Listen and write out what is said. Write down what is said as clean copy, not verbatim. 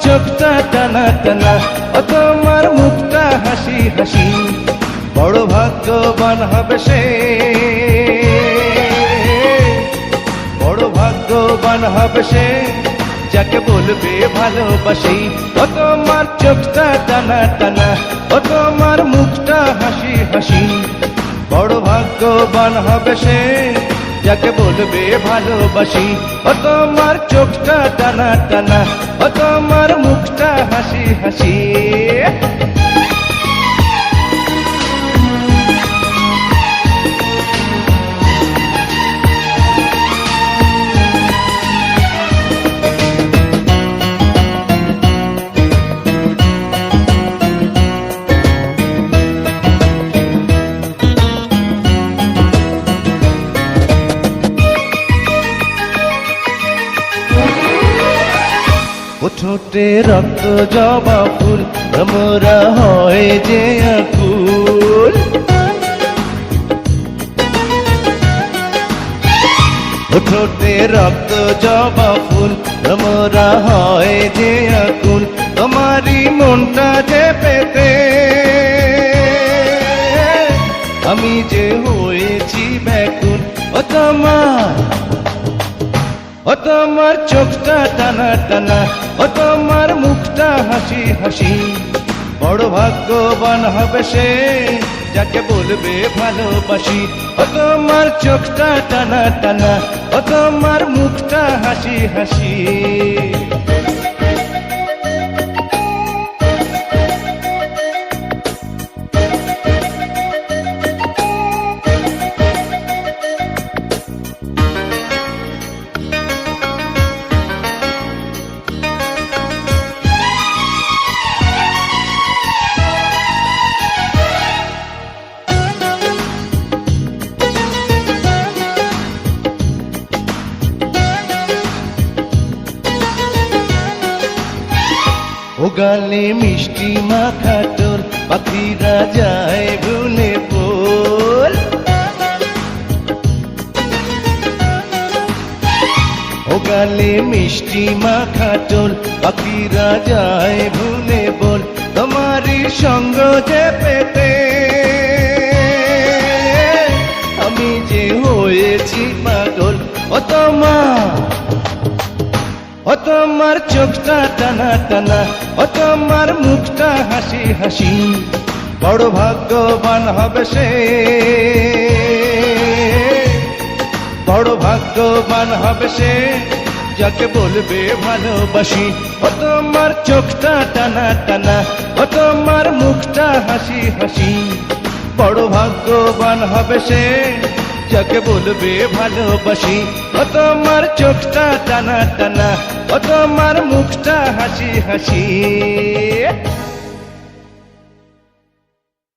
চোখটা টানা টানা, ও তোমার মুখটা হাসি হাসি, বড় ভাগ্যবান হবে সে, বড় ভাগ্যবান হবে সে, যাকে বলবে ভালোবাসি। ও তোমার চোখটা টানা টানা, ও তোমার মুখটা হাসি হাসি, বড় ভাগ্যবান হবে সে, যাকে বলবে ভালোবাসি। ও তোমার চোখটা টানা টানা, ও তোমার মুখটা হাসি হাসি। ও ঠোঁটে রক্ত জবা ফুল, ভ্রমরা হয় যে আকুল, ও ঠোঁটে রক্ত জবা ফুল, ভ্রমরা হয় যে আকুল, তোমারই মনটা যে পেতে আমি যে হয়েছি ব্যাকুল। ও তোমার, ও তোমার চোখটা টানা টানা, ও তোমার মুখটা হাসি হাসি, বড় ভাগ্যবান হবে সে, যাকে বলবে ভালোবাসি। ও তোমার চোখটা টানা টানা, ও তোমার মুখটা হাসি হাসি। ও গালে মিষ্টি মাখা তোর, পাখিরা যায় ভুলে বল, ও গালে মিষ্টি মাখা তোর, পাখিরা যায় ভুলে বল, তোমারই সঙ্গ যে পেতে আমি যে হয়েছি পাগল। ও তোমার, ও তোমার চোখটা টানা টানা, ও তোমার মুখটা হাসি হাসি, বড় ভাগ্যবান হবে সে, বড় ভাগ্যবান হবে সে, যাকে বলবে ভালোবাসি। ও তোমার চোখটা টানা টানা, ও তোমার মুখটা হাসি হাসি, বড় ভাগ্যবান হবে সে, যাকে বলবে ভালোবাসি। ও তোমার চোখটা টানা টানা, ও তোমার মুখটা হাসি হাসি।